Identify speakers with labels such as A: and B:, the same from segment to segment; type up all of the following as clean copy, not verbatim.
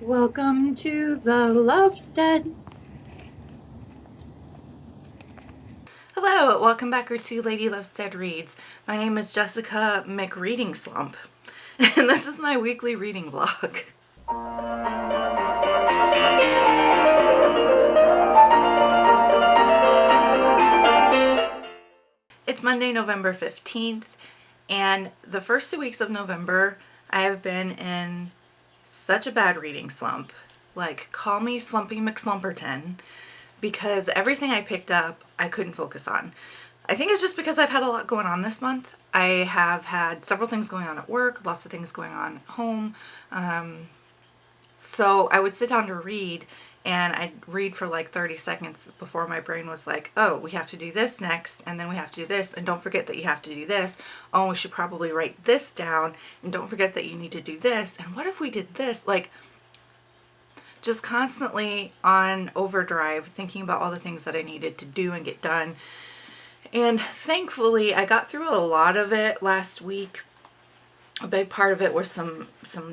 A: Welcome to the Lovestead.
B: Hello, welcome back to Lady Lovestead Reads. My name is Jessica McReading Slump, and this is my weekly reading vlog. It's Monday, November 15th, and the first 2 weeks of November, I have been in such a bad reading slump. Like, call me Slumpy McSlumperton, because everything I picked up, I couldn't focus on. I think it's just because I've had a lot going on this month. I have had several things going on at work, lots of things going on at home. So I would sit down to read, and I'd read for like 30 seconds before my brain was like, oh, we have to do this next, and then we have to do this, and don't forget that you have to do this. Oh, we should probably write this down, and don't forget that you need to do this. And what if we did this? Like, just constantly on overdrive, thinking about all the things that I needed to do and get done. And thankfully, I got through a lot of it last week. A big part of it was some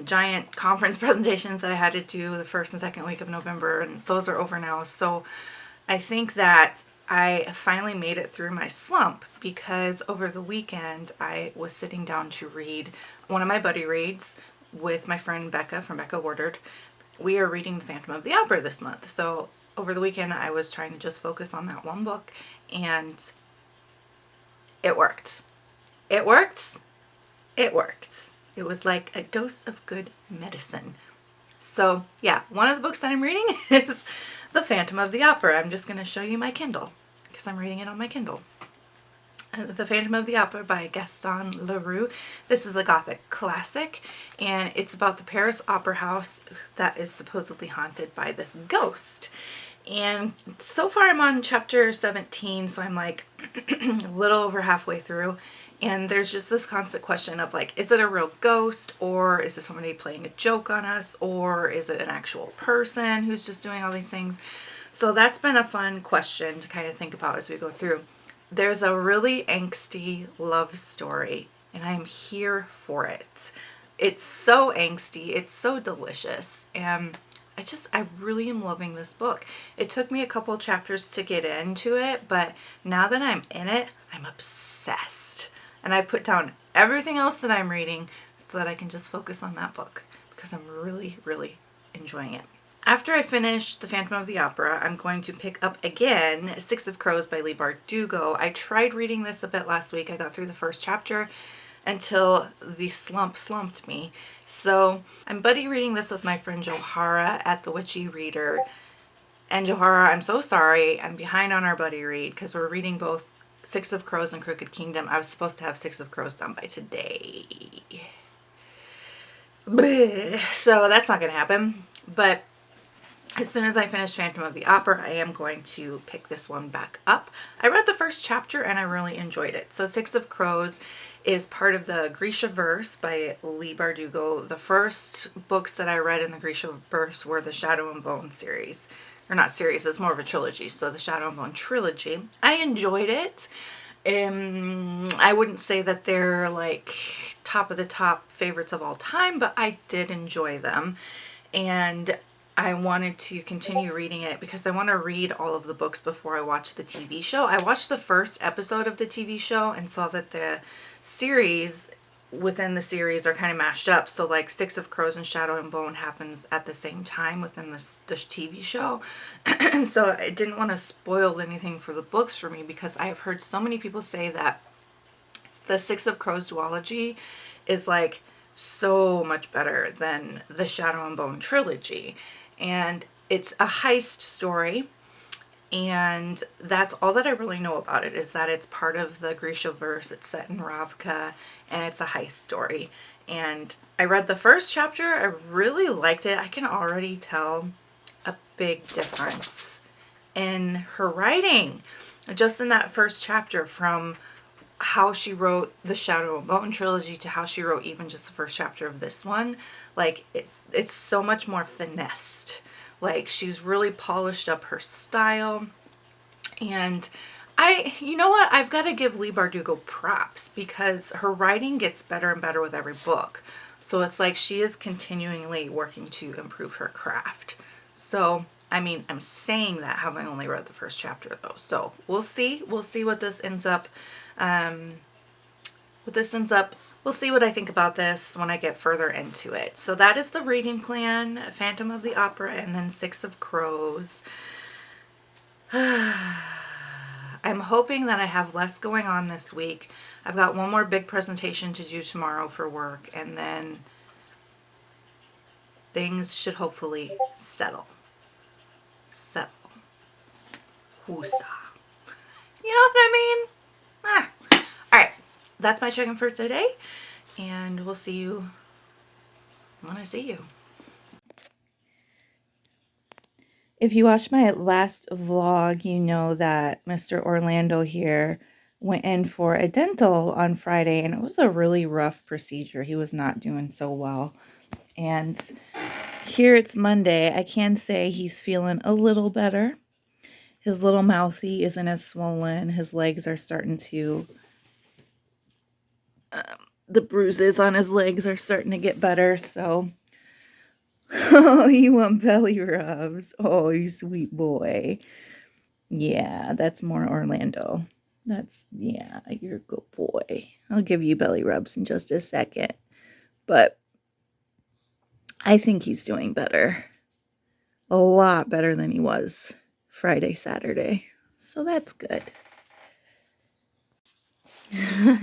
B: giant conference presentations that I had to do the first and second week of November, and those are over now. So I think that I finally made it through my slump, because over the weekend I was sitting down to read one of my buddy reads with my friend Becca from Becca Ordered. We are reading The Phantom of the Opera this month. So over the weekend I was trying to just focus on that one book, and it worked. It worked. It worked. It was like a dose of good medicine. So yeah, one of the books that I'm reading is The Phantom of the Opera. I'm just going to show you my Kindle because I'm reading it on my Kindle. The Phantom of the Opera by Gaston Leroux. This is a Gothic classic, and it's about the Paris Opera House that is supposedly haunted by this ghost. And so far I'm on chapter 17, so I'm like a little over halfway through. And there's just this constant question of like, is it a real ghost, or is it somebody playing a joke on us, or is it an actual person who's just doing all these things? So that's been a fun question to kind of think about as we go through. There's a really angsty love story, and I'm here for it. It's so angsty, it's so delicious, and I really am loving this book. It took me a couple chapters to get into it, but now that I'm in it, I'm obsessed. And I've put down everything else that I'm reading so that I can just focus on that book, because I'm really, really enjoying it. After I finish The Phantom of the Opera, I'm going to pick up again Six of Crows by Leigh Bardugo. I tried reading this a bit last week. I got through the first chapter until the slump slumped me. So I'm buddy reading this with my friend Johara at the Witchy Reader. And Johara, I'm so sorry. I'm behind on our buddy read because we're reading both Six of Crows and Crooked Kingdom. I was supposed to have Six of Crows done by today. So that's not going to happen. But as soon as I finish Phantom of the Opera, I am going to pick this one back up. I read the first chapter and I really enjoyed it. So Six of Crows is part of the Grisha-verse by Leigh Bardugo. The first books that I read in the Grisha-verse were the Shadow and Bone series. Or not series, it's more of a trilogy. So the Shadow and Bone trilogy. I enjoyed it. I wouldn't say that they're like top of the top favorites of all time, but I did enjoy them. And I wanted to continue reading it because I want to read all of the books before I watch the TV show. I watched the first episode of the TV show and saw that the series within the series are kind of mashed up. So like Six of Crows and Shadow and Bone happens at the same time within the TV show. And so I didn't want to spoil anything for the books for me, because I have heard so many people say that the Six of Crows duology is like so much better than the Shadow and Bone trilogy. And it's a heist story, and that's all that I really know about it, is that it's part of the Grisha-verse. It's set in Ravka, and it's a heist story. And I read the first chapter. I really liked it. I can already tell a big difference in her writing just in that first chapter, from how she wrote the Shadow and Bone trilogy to how she wrote even just the first chapter of this one. Like, it's so much more finessed. Like, she's really polished up her style. And you know what? I've got to give Leigh Bardugo props, because her writing gets better and better with every book. So it's like she is continually working to improve her craft. So, I mean, I'm saying that having only read the first chapter though. So we'll see. We'll see what this ends up. We'll see what I think about this when I get further into it. So that is the reading plan: Phantom of the Opera and then Six of Crows. I'm hoping that I have less going on this week. I've got one more big presentation to do tomorrow for work, and then things should hopefully settle. Settle. Woosa. You know what I mean? Alright, that's my check-in for today, and we'll see you when I see you. If you watched my last vlog, you know that Mr. Orlando here went in for a dental on Friday, and it was a really rough procedure. He was not doing so well. And here it's Monday. I can say he's feeling a little better. His little mouthy isn't as swollen. His legs are starting to, the bruises on his legs are starting to get better. So, oh, you want belly rubs? Oh, you sweet boy. Yeah, that's more Orlando. Yeah, you're a good boy. I'll give you belly rubs in just a second. But I think he's doing better. A lot better than he was Friday, Saturday. So that's good.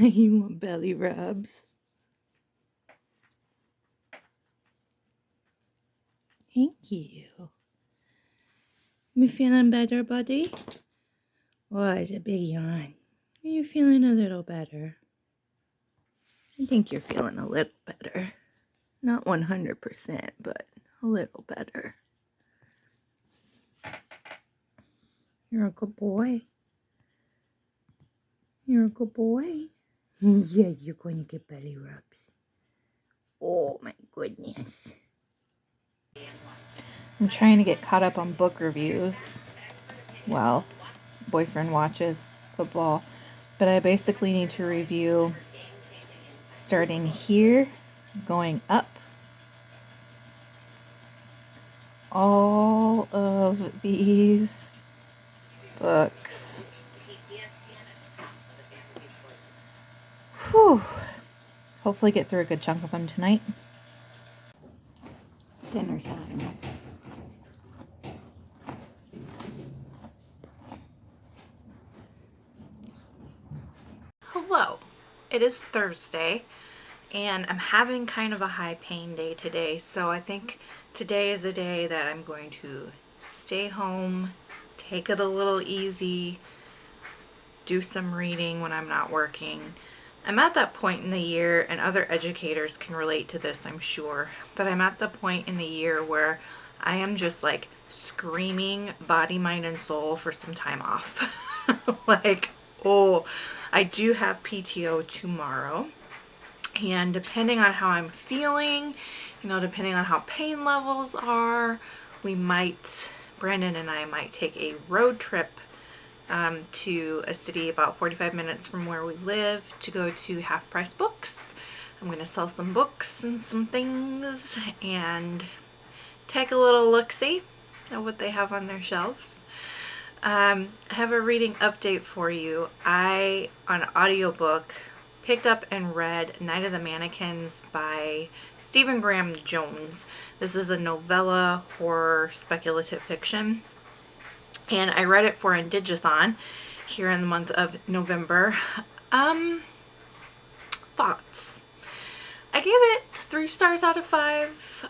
B: You want belly rubs? Thank you. You feeling better, buddy? Oh, it's a big yawn. Are you feeling a little better? I think you're feeling a little better. Not 100%, but a little better. You're a good boy. You're a good boy. Yeah, you're going to get belly rubs. Oh my goodness. I'm trying to get caught up on book reviews. Well, boyfriend watches football. But I basically need to review starting here, going up, all of these books. Whew. Hopefully get through a good chunk of them tonight. Dinner time. Hello. It is Thursday, and I'm having kind of a high pain day today, so I think today is a day that I'm going to stay home, take it a little easy, do some reading when I'm not working. I'm at that point in the year, and other educators can relate to this, I'm sure, but I'm at the point in the year where I am just like screaming body, mind, and soul for some time off. Like, oh, I do have PTO tomorrow, and depending on how I'm feeling, you know, depending on how pain levels are, Brandon and I might take a road trip to a city about 45 minutes from where we live to go to Half Price Books. I'm going to sell some books and some things and take a little look-see at what they have on their shelves. I have a reading update for you. I, on audiobook, picked up and read Night of the Mannequins by Stephen Graham Jones. This is a novella, horror, speculative fiction. And I read it for Indigathon here in the month of November. Thoughts. I gave it 3 stars out of 5.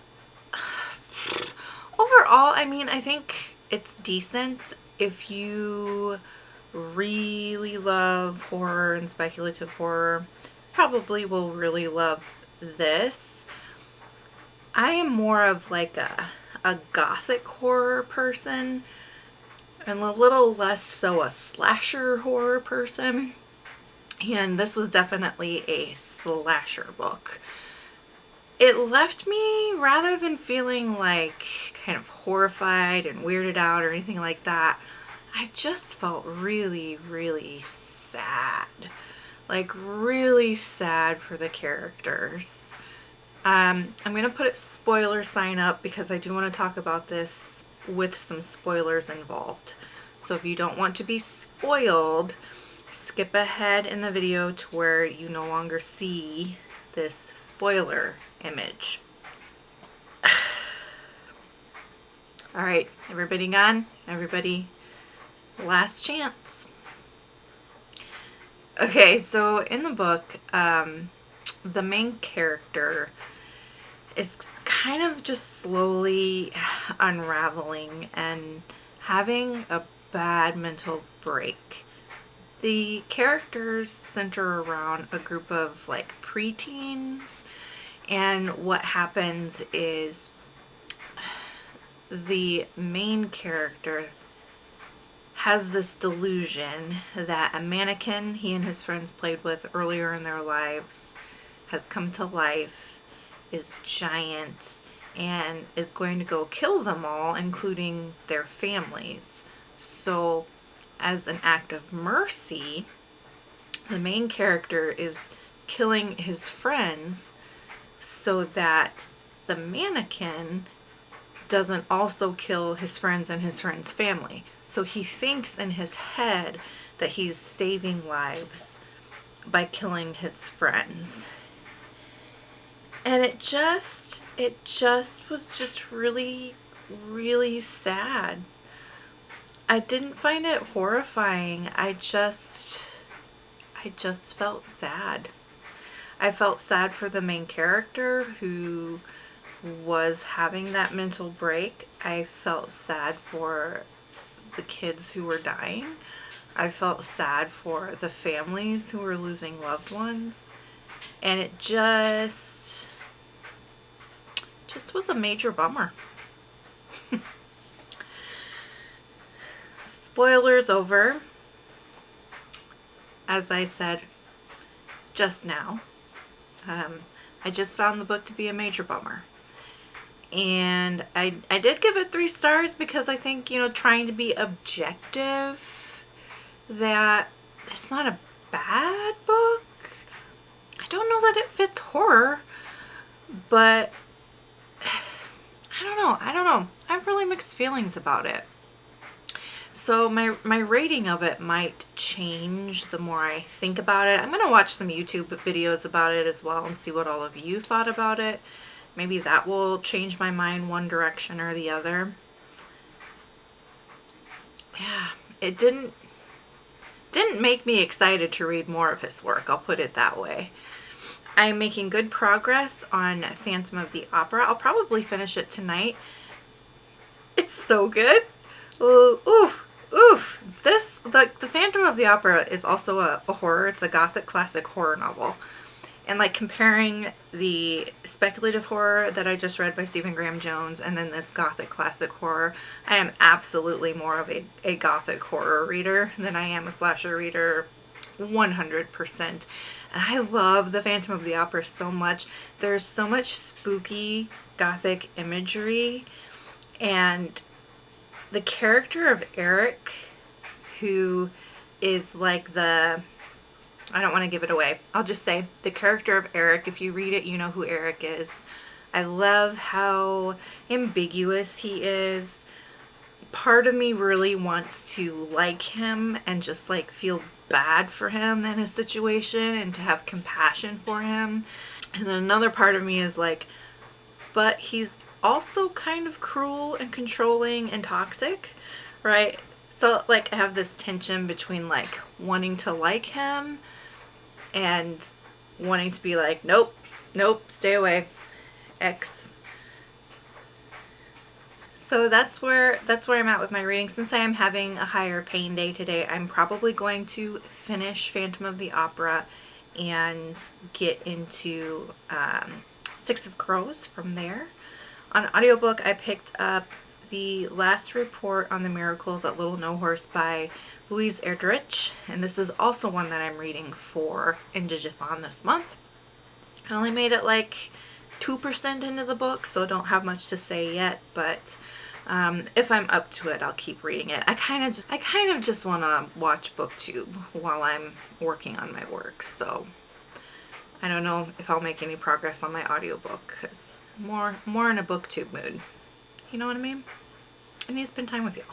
B: Overall, I mean, I think it's decent. If you really love horror and speculative horror, probably will really love this. I am more of like a gothic horror person, and a little less so a slasher horror person. And this was definitely a slasher book. It left me, rather than feeling like kind of horrified and weirded out or anything like that, I just felt really, really sad. Like really sad for the characters. I'm going to put a spoiler sign up because I do want to talk about this with some spoilers involved. So if you don't want to be spoiled, skip ahead in the video to where you no longer see this spoiler image. All right, everybody gone? Everybody, last chance. Okay, so in the book, the main character is kind of just slowly unraveling and having a bad mental break. The characters center around a group of like preteens, and what happens is the main character has this delusion that a mannequin he and his friends played with earlier in their lives has come to life, is giant, and is going to go kill them all, including their families. So, as an act of mercy, the main character is killing his friends so that the mannequin doesn't also kill his friends and his friends' family. So he thinks in his head that he's saving lives by killing his friends. And it just was just really, really sad. I didn't find it horrifying. I just felt sad. I felt sad for the main character who was having that mental break. I felt sad for the kids who were dying. I felt sad for the families who were losing loved ones. And it just was a major bummer. Spoilers over. As I said just now, I just found the book to be a major bummer. And I did give it 3 stars because I think, you know, trying to be objective, that it's not a bad book. I don't know that it fits horror, but I don't know. I have really mixed feelings about it. So my rating of it might change the more I think about it. I'm going to watch some YouTube videos about it as well and see what all of you thought about it. Maybe that will change my mind one direction or the other. Yeah, it didn't make me excited to read more of his work, I'll put it that way. I'm making good progress on Phantom of the Opera. I'll probably finish it tonight. It's so good. Oof. The Phantom of the Opera is also a horror. It's a gothic classic horror novel. And like comparing the speculative horror that I just read by Stephen Graham Jones and then this gothic classic horror, I am absolutely more of a gothic horror reader than I am a slasher reader, 100%. And I love the Phantom of the Opera so much. There's so much spooky gothic imagery, and the character of Erdrich, who is like I don't want to give it away. I'll just say the character of Erdrich, if you read it, you know who Erdrich is. I love how ambiguous he is. Part of me really wants to like him and just like feel bad for him in a situation and to have compassion for him. And then another part of me is like, but he's also kind of cruel and controlling and toxic, right? So like I have this tension between like wanting to like him and wanting to be like, nope, stay away, X. So that's where I'm at with my reading. Since I am having a higher pain day today, I'm probably going to finish Phantom of the Opera and get into Six of Crows from there. On audiobook, I picked up The Last Report on the Miracles at Little No Horse by Louise Erdrich, and this is also one that I'm reading for Indigathon this month. I only made it like 2% into the book, so don't have much to say yet, but if I'm up to it, I'll keep reading it. I kind of just want to watch BookTube while I'm working on my work, so I don't know if I'll make any progress on my audiobook because more in a booktube mood. You know what I mean? I need to spend time with y'all.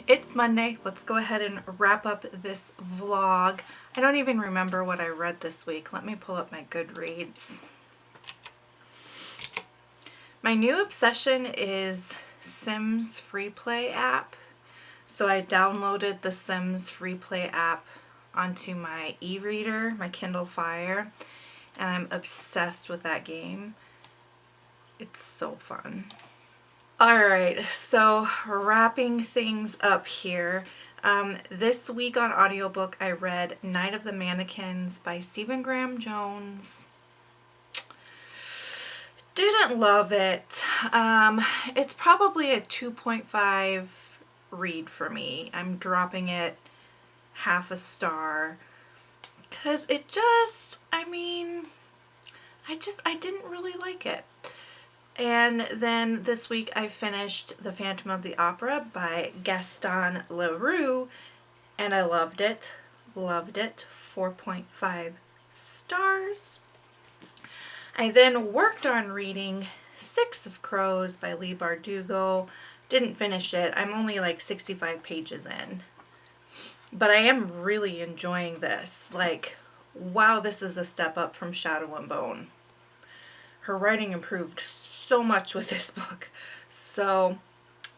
B: it's Monday. Let's go ahead and wrap up this vlog. I don't even remember what I read this week. Let me pull up my Goodreads. My new obsession is Sims Free Play app. So I downloaded the Sims Free Play app onto my e-reader, my Kindle Fire, and I'm obsessed with that game. It's so fun. Alright, so wrapping things up here. This week on audiobook I read Night of the Mannequins by Stephen Graham Jones. Didn't love it. It's probably a 2.5 read for me. I'm dropping it half a star because it just, I didn't really like it. And then this week I finished The Phantom of the Opera by Gaston Leroux, and I loved it. Loved it. 4.5 stars. I then worked on reading Six of Crows by Leigh Bardugo. Didn't finish it. I'm only like 65 pages in. But I am really enjoying this. Like, wow, this is a step up from Shadow and Bone. Her writing improved so much with this book. So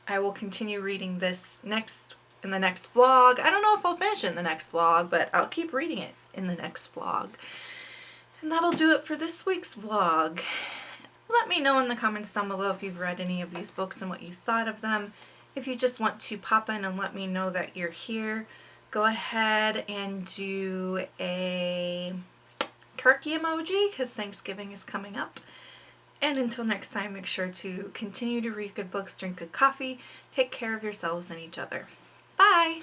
B: I will continue reading this in the next vlog. I don't know if I'll finish it in the next vlog, but I'll keep reading it in the next vlog. And that'll do it for this week's vlog. Let me know in the comments down below if you've read any of these books and what you thought of them. If you just want to pop in and let me know that you're here, go ahead and do a turkey emoji because Thanksgiving is coming up. And until next time, make sure to continue to read good books, drink good coffee, take care of yourselves and each other. Bye!